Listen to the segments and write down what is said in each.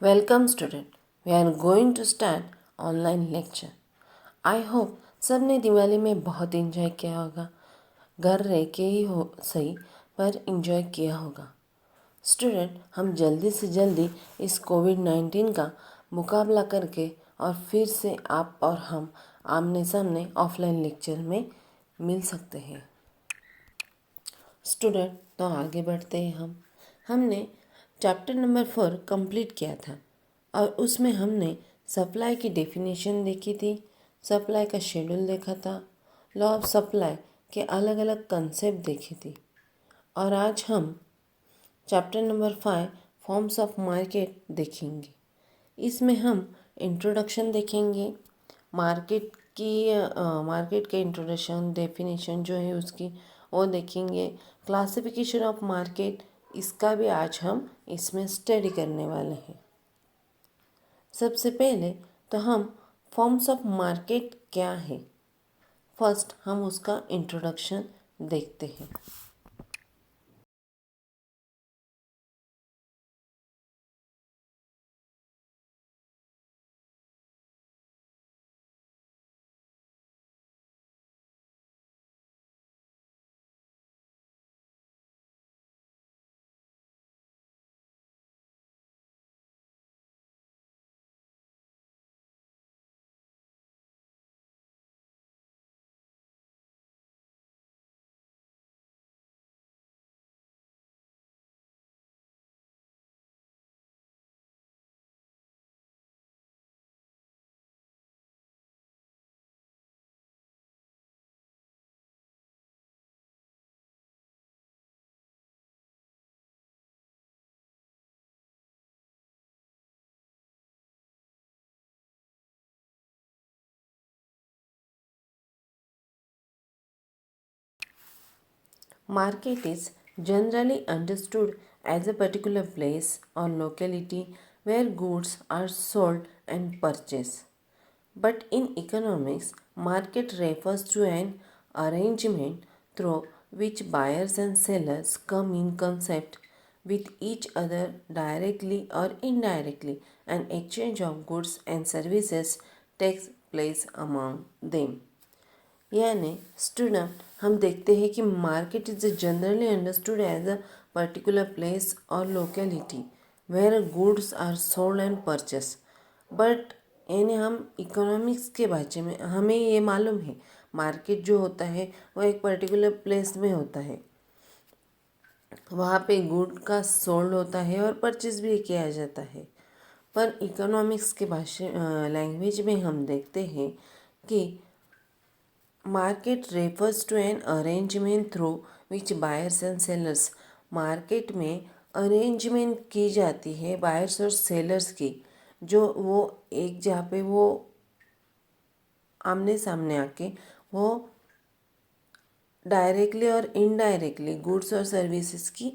Welcome student. We are going to start online lecture. I hope सबने दिवाली में बहुत enjoy किया होगा. घर रह के ही हो सही पर इंजॉय किया होगा. स्टूडेंट, हम जल्दी से जल्दी इस कोविड-19 का मुकाबला करके और फिर से आप और हम आमने सामने ऑफलाइन लेक्चर में मिल सकते हैं. स्टूडेंट, तो आगे बढ़ते हैं. हमने चैप्टर नंबर 4 कंप्लीट किया था और उसमें हमने सप्लाई की डेफिनेशन देखी थी, सप्लाई का शेड्यूल देखा था, लॉ ऑफ सप्लाई के अलग अलग कंसेप्ट देखे थे. और आज हम chapter number 5 forms of market देखेंगे. इसमें हम इंट्रोडक्शन देखेंगे, मार्केट के इंट्रोडक्शन डेफिनेशन जो है उसकी वो देखेंगे. क्लासिफिकेशन ऑफ मार्केट, इसका भी आज हम इसमें स्टडी करने वाले हैं. सबसे पहले तो हम फॉर्म्स ऑफ मार्केट क्या है, फर्स्ट हम उसका इंट्रोडक्शन देखते हैं. Market is generally understood as a particular place or locality where goods are sold and purchased. But in economics, market refers to an arrangement through which buyers and sellers come in contact with each other directly or indirectly, and exchange of goods and services takes place among them. यानी student, हम देखते हैं कि market is generally understood as a particular place और locality where goods are sold and purchase. But यानी हम economics के बारे में हमें ये मालूम है मार्केट जो होता है वो एक पर्टिकुलर प्लेस में होता है, वहाँ पे गुड का सोल्ड होता है और परचेस भी किया जाता है. पर इकोनॉमिक्स के भाषा लैंग्वेज में हम देखते हैं कि market refers to an arrangement through which buyers and sellers, market में अरेंजमेंट की जाती है बायर्स और सेलर्स की, जो वो एक जहाँ पे वो आमने सामने आके वो डायरेक्टली और इनडायरेक्टली गुड्स और सर्विसेज की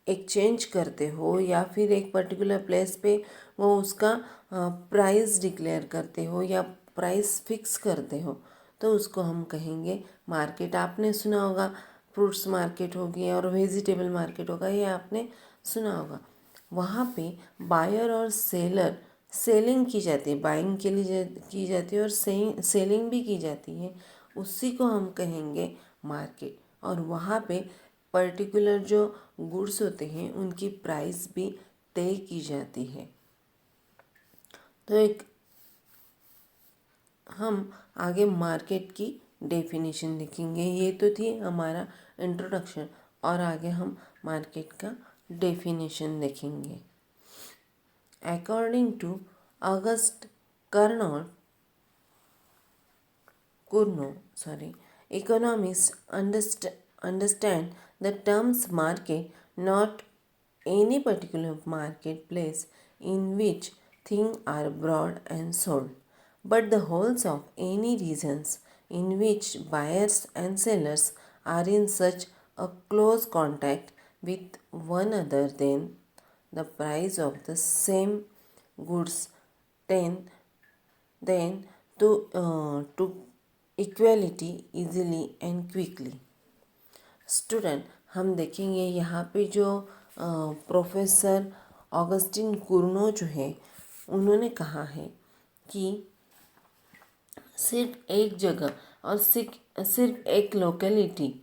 एक्सचेंज करते हो, या फिर एक पर्टिकुलर प्लेस पे वो उसका प्राइस डिक्लेयर करते हो या प्राइस फिक्स करते हो, तो उसको हम कहेंगे मार्केट. आपने सुना होगा फ्रूट्स मार्केट होगी और वेजिटेबल मार्केट होगा, ये आपने सुना होगा. वहाँ पे बायर और सेलर सेलिंग की जाती है, बाइंग के लिए की जाती है और सेलिंग भी की जाती है, उसी को हम कहेंगे मार्केट. और वहाँ पे पर्टिकुलर जो गुड्स होते हैं उनकी प्राइस भी तय की जाती है. तो एक हम आगे मार्केट की डेफिनेशन लिखेंगे. ये तो थी हमारा इंट्रोडक्शन, और आगे हम मार्केट का डेफिनेशन देखेंगे. According to August Kurno, economists understand the terms market not any particular marketplace in which things are bought and sold, but the wholes of any regions in which buyers and sellers are in such a close contact with one another then the price of the same goods tend then to equality easily and quickly. Student, हम देखेंगे यहाँ पे जो professor Augustine कुर्नो जो है उन्होंने कहा है कि सिर्फ एक जगह और सिर्फ एक लोकेलिटी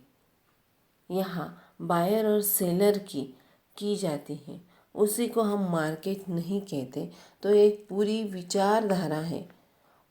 यहाँ बायर और सेलर की जाती है, उसी को हम मार्केट नहीं कहते। तो एक पूरी विचारधारा है,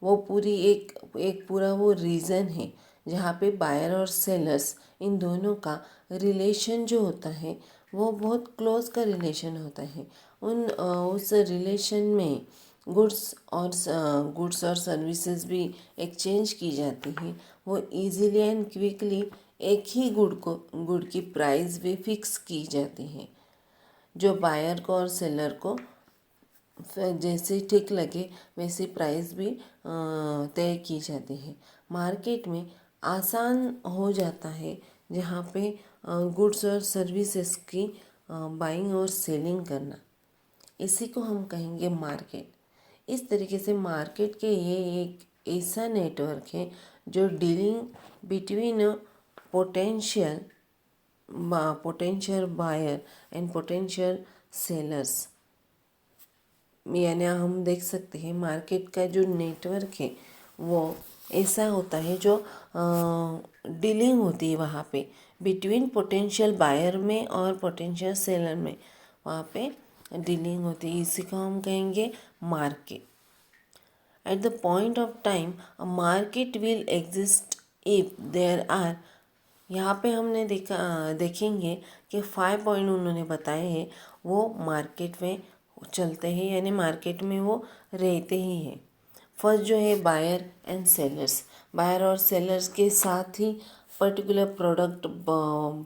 वो पूरी एक पूरा वो रीज़न है जहाँ पे बायर और सेलर्स इन दोनों का रिलेशन जो होता है वो बहुत क्लोज का रिलेशन होता है। उस रिलेशन में गुड्स और सर्विसेज भी एक्सचेंज की जाती हैं। वो इजीली एंड क्विकली एक ही गुड की प्राइस भी फिक्स की जाती है, जो बायर को और सेलर को जैसे ठीक लगे वैसी प्राइस भी तय की जाती है। मार्केट में आसान हो जाता है जहाँ पे गुड्स और सर्विसेज की बाइंग और सेलिंग करना, इसी को हम कहेंगे मार्केट। इस तरीके से मार्केट के ये एक ऐसा नेटवर्क है जो dealing between potential buyer and potential sellers, यानी हम देख सकते हैं मार्केट का जो नेटवर्क है वो ऐसा होता है जो डीलिंग होती है वहाँ पे बिटवीन पोटेंशियल बायर में और पोटेंशियल सेलर में, वहाँ पे डीलिंग होती है, इसी को हम कहेंगे market. At the point of time a market will exist if there are, यहाँ पे हमने देखेंगे कि 5 पॉइंट उन्होंने बताए हैं वो मार्केट में चलते हैं, यानी मार्केट में वो रहते ही हैं। फर्स्ट जो है बायर एंड सेलर्स, बायर और सेलर्स के साथ ही particular product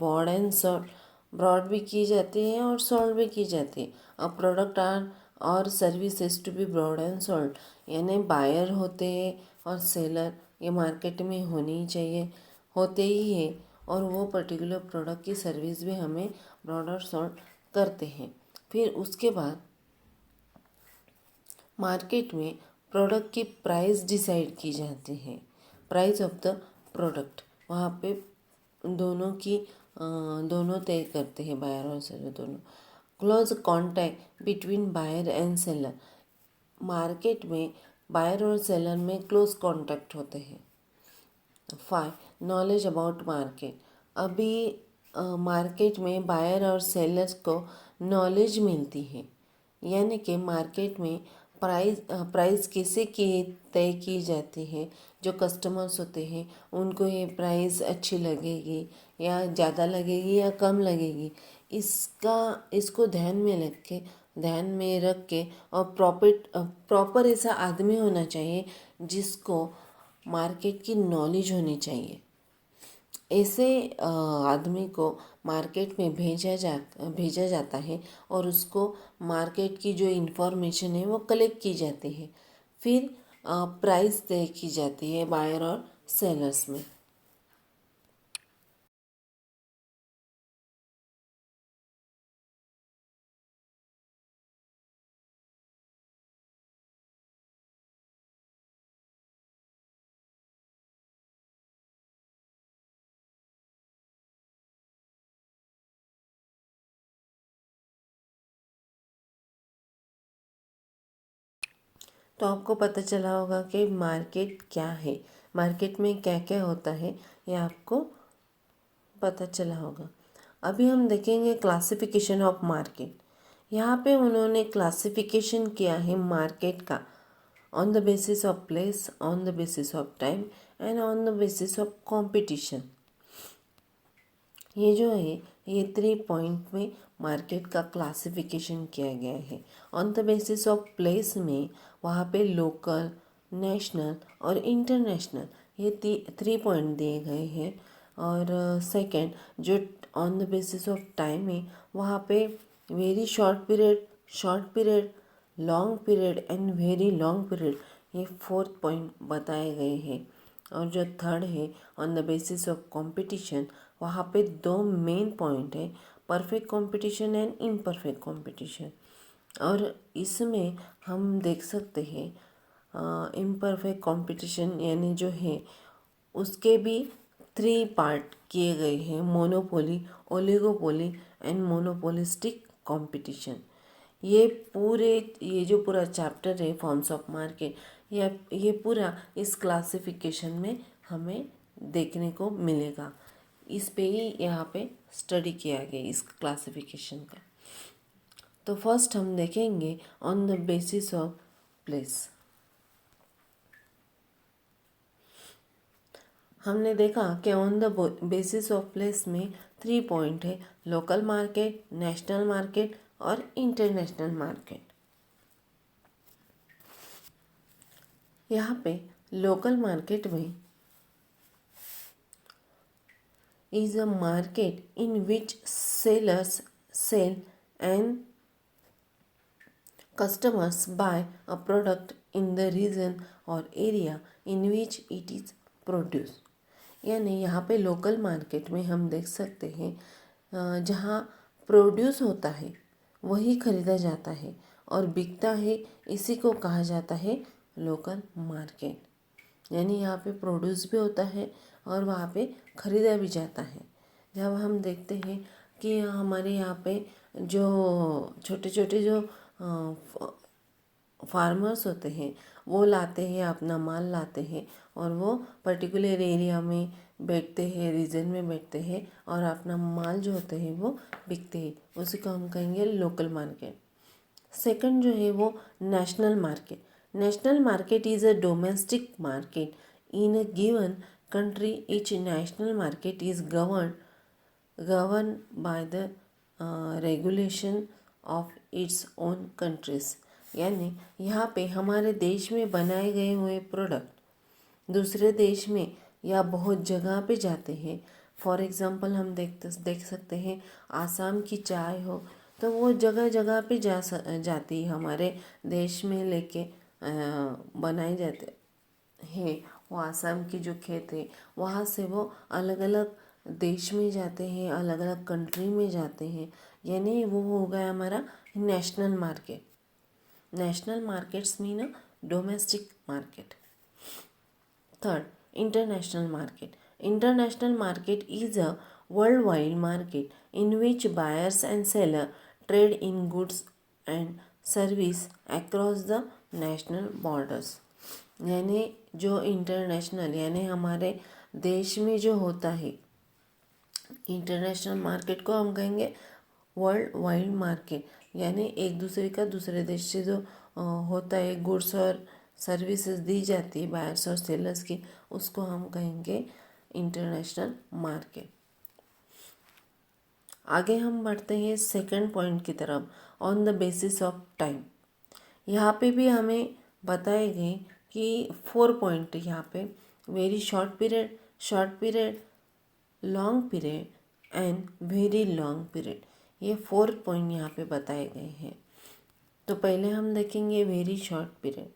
bought and sold, bought भी की जाती है और सोल्ड भी की जाती है। अ प्रोडक्ट आर और services to be bought and sold, यानी बायर होते हैं और सेलर ये मार्केट में होनी ही चाहिए, होते ही है, और वो पर्टिकुलर प्रोडक्ट की सर्विस भी हमें ब्रॉड और सोल्ड करते हैं। फिर उसके बाद मार्केट में प्रोडक्ट की प्राइस डिसाइड की जाती है, प्राइस ऑफ द प्रोडक्ट, वहाँ पे दोनों तय करते हैं, बायर और सेलर दोनों। Close contact between buyer and seller, market में बायर और सेलर में क्लोज कॉन्टैक्ट होते हैं। 5 नॉलेज अबाउट मार्केट, अभी मार्केट में बायर और सेलर्स को नॉलेज मिलती है, यानी कि मार्केट में प्राइस कैसे तय की जाती है, जो कस्टमर्स होते हैं उनको ये प्राइस अच्छी लगेगी या ज़्यादा लगेगी या कम लगेगी, इसको ध्यान में रख के और प्रॉपर ऐसा आदमी होना चाहिए जिसको मार्केट की नॉलेज होनी चाहिए। ऐसे आदमी को मार्केट में भेजा जाता है और उसको मार्केट की जो इन्फॉर्मेशन है वो कलेक्ट की जाती है, फिर प्राइस तय की जाती है बायर और सेलर्स में। तो आपको पता चला होगा कि मार्केट क्या है, मार्केट में क्या क्या होता है, ये आपको पता चला होगा। अभी हम देखेंगे क्लासिफिकेशन ऑफ मार्केट। यहाँ पे उन्होंने क्लासिफिकेशन किया है मार्केट का on the basis of place, on the basis of time and on the basis of competition. ये जो है ये 3 पॉइंट में मार्केट का क्लासिफिकेशन किया गया है। On the basis of place में वहाँ पे लोकल, नेशनल और इंटरनेशनल ये 3 पॉइंट दिए गए हैं। और सेकंड जो on the basis of time है वहाँ पे very short period, long period and very long period, ये 4th पॉइंट बताए गए हैं। और जो थर्ड है on the basis of competition, वहाँ पे 2 मेन पॉइंट है, perfect competition and imperfect competition. और इसमें हम देख सकते हैं इम्परफेक्ट कंपटीशन यानी जो है उसके भी 3 पार्ट किए गए हैं, monopoly, oligopoly and monopolistic competition. ये जो पूरा चैप्टर है फॉर्म्स ऑफ मार्केट, ये पूरा इस क्लासिफिकेशन में हमें देखने को मिलेगा। इस पे ही यहाँ पे स्टडी किया गया इस क्लासिफिकेशन का। तो फर्स्ट हम देखेंगे on the basis of place. हमने देखा कि on the basis of place में 3 पॉइंट है, लोकल मार्केट, नेशनल मार्केट और इंटरनेशनल मार्केट। यहाँ पे लोकल मार्केट में is a market in which sellers sell and customers buy a product in the region or area in which it is produced। यानी यहाँ पे local market में हम देख सकते हैं जहाँ प्रोड्यूस होता है वही खरीदा जाता है और बिकता है, इसी को कहा जाता है लोकल मार्केट। यानी यहाँ पे प्रोड्यूस भी होता है और वहाँ पे ख़रीदा भी जाता है। जब हम देखते हैं कि हमारे यहाँ पे जो छोटे छोटे जो फार्मर्स होते हैं वो लाते हैं, अपना माल लाते हैं और वो पर्टिकुलर एरिया में बैठते हैं, रीजन में बैठते हैं और अपना माल जो होते हैं वो बिकते हैं, उसी को हम कहेंगे लोकल मार्केट। सेकंड जो है वो national market. National market is a domestic market in a given country। each national market is governed by the regulation of its own countries। यानी यहाँ पे हमारे देश में बनाए गए हुए प्रोडक्ट दूसरे देश में या बहुत जगह पे जाते हैं। फॉर एग्ज़ाम्पल हम देख सकते हैं आसाम की चाय हो तो वो जगह जगह पे जाती है, हमारे देश में लेके बनाए जाते हैं। वो आसाम की जो खेत है वहाँ से वो अलग अलग देश में जाते हैं, अलग अलग कंट्री में जाते हैं। यानी वो हो गया हमारा national market. National markets mean a domestic market. Third, international market. International market is a world wide market in which buyers and seller trade in goods and service across the national borders. यानी जो international यानी हमारे देश में जो होता है international market को हम कहेंगे वर्ल्ड वाइड मार्केट। यानी एक दूसरे का दूसरे देश से जो होता है गुड्स और सर्विसेज दी जाती है बायर्स और सेलर्स की, उसको हम कहेंगे इंटरनेशनल मार्केट। आगे हम बढ़ते हैं सेकंड पॉइंट की तरफ, on the basis of time. यहाँ पे भी हमें बताए गए कि 4 पॉइंट यहाँ पे, very short period, long period and very long period. ये 4 पॉइंट यहाँ पे बताए गए हैं। तो पहले हम देखेंगे very short period.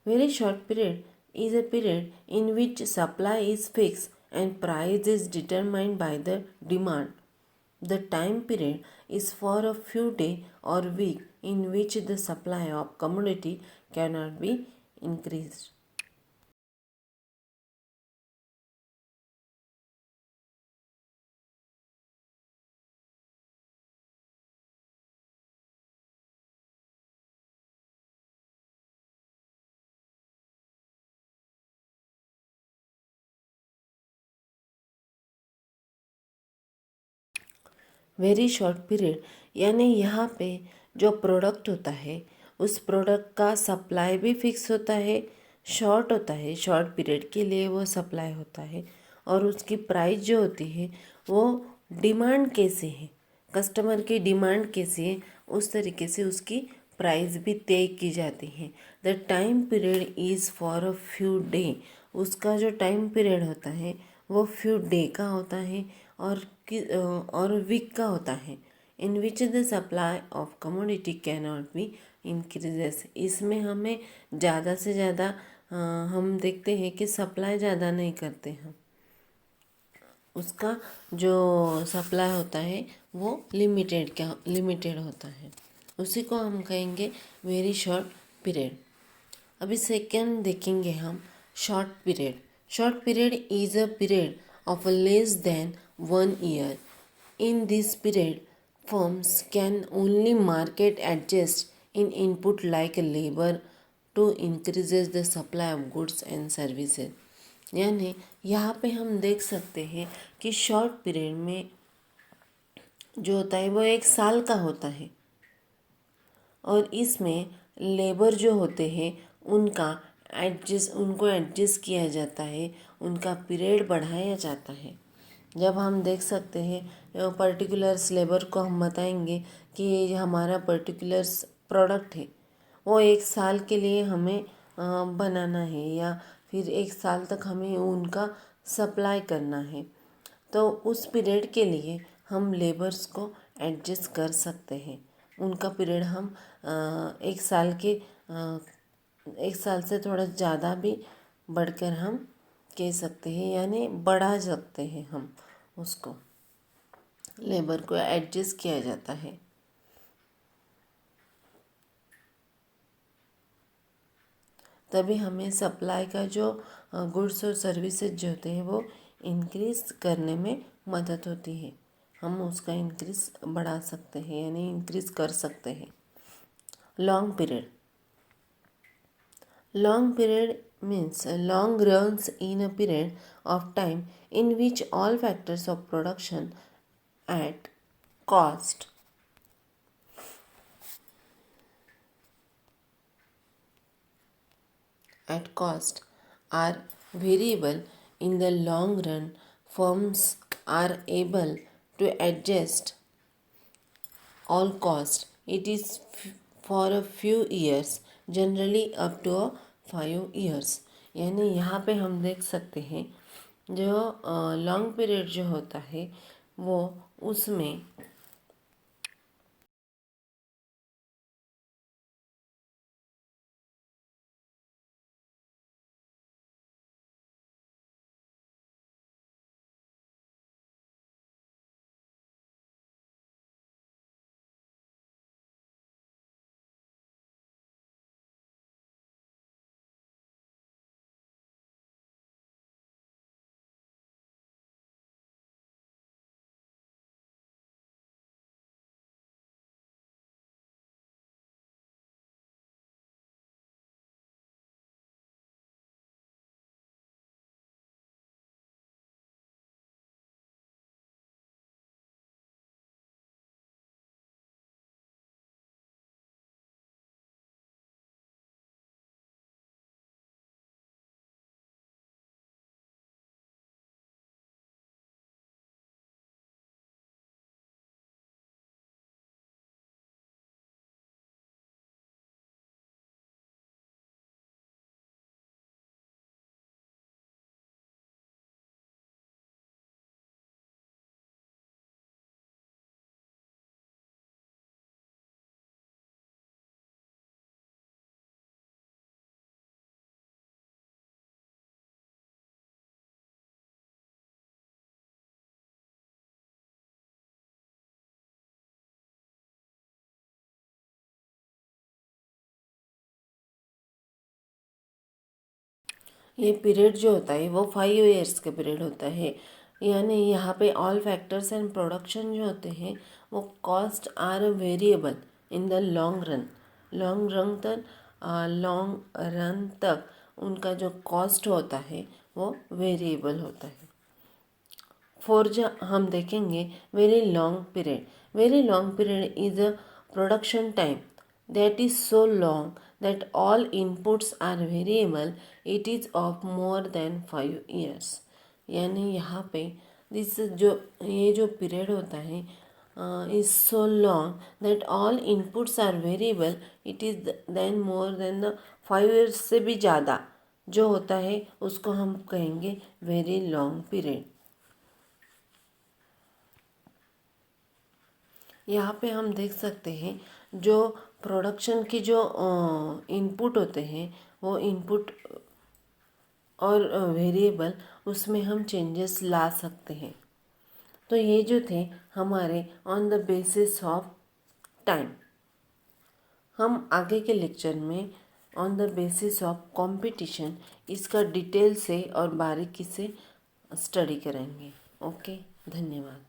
Very short period is a period in which supply is fix and price is determined by the demand. The time period is for a few days or week in which the supply of commodity cannot be increased। Very short period यानी यहाँ पे जो product होता है उस product का supply भी fix होता है, शॉर्ट होता है, शॉर्ट पीरियड के लिए वो सप्लाई होता है और उसकी प्राइस जो होती है वो डिमांड कैसे है, कस्टमर की डिमांड कैसी है उस तरीके से उसकी प्राइस भी तय की जाती है। The time period is for a few day. उसका जो टाइम पीरियड होता है वो फ्यू डे का होता है और वीक का होता है। In which the supply of commodity can not be increases. इसमें हमें ज़्यादा से ज़्यादा हम देखते हैं कि सप्लाई ज़्यादा नहीं करते हैं, उसका जो सप्लाई होता है वो लिमिटेड होता है, उसी को हम कहेंगे वेरी शॉर्ट पीरियड। अभी सेकेंड देखेंगे हम short period. Short period is a period of less than 1 year। In this period, firms can only market adjust in input like labor to increases the supply of goods and services। यानी यहाँ पे हम देख सकते हैं कि short period में जो होता है वो 1 साल का होता है और इसमें लेबर जो होते हैं उनको एडजस्ट किया जाता है, उनका पीरियड बढ़ाया जाता है। जब हम देख सकते हैं पर्टिकुलर्स लेबर को हम बताएंगे कि ये हमारा पर्टिकुलर्स प्रोडक्ट है, वो 1 साल के लिए हमें बनाना है या फिर 1 साल तक हमें उनका सप्लाई करना है, तो उस पीरियड के लिए हम लेबर्स को एडजस्ट कर सकते हैं। उनका पीरियड हम 1 साल के 1 साल से थोड़ा ज़्यादा भी बढ़कर हम कह सकते हैं, यानी बढ़ा सकते हैं। हम उसको लेबर को एडजस्ट किया जाता है। तभी हमें सप्लाई का जो गुड्स और सर्विसेज जो होते हैं वो इंक्रीज करने में मदद होती है। हम उसका इंक्रीज बढ़ा सकते हैं यानी इंक्रीज कर सकते हैं। Long period means long runs in a period of time in which all factors of production at cost are variable. In the long run, firms are able to adjust all cost. It is for a few years, generally up to 5 years। यानी यहाँ पे हम देख सकते हैं जो long period जो होता है वो उसमें ये पीरियड जो होता है वो 5 ईयर्स का पीरियड होता है। यानी यहाँ पे ऑल फैक्टर्स एंड प्रोडक्शन जो होते हैं वो cost are variable in the long run तक उनका जो कॉस्ट होता है वो वेरिएबल होता है। हम देखेंगे very long period is a production time that is so long that all inputs are variable. It is of more than 5 years। यानी यहाँ पे ये जो पीरियड होता है is so long that all inputs are variable. It is then more than the 5 years से भी ज़्यादा जो होता है उसको हम कहेंगे वेरी लॉन्ग पीरियड। यहाँ पे हम देख सकते हैं जो प्रोडक्शन की जो इनपुट होते हैं वो इनपुट और वेरिएबल उसमें हम चेंजेस ला सकते हैं। तो ये जो थे हमारे on the basis of time. हम आगे के लेक्चर में on the basis of competition इसका डिटेल से और बारीकी से स्टडी करेंगे। ओके, धन्यवाद।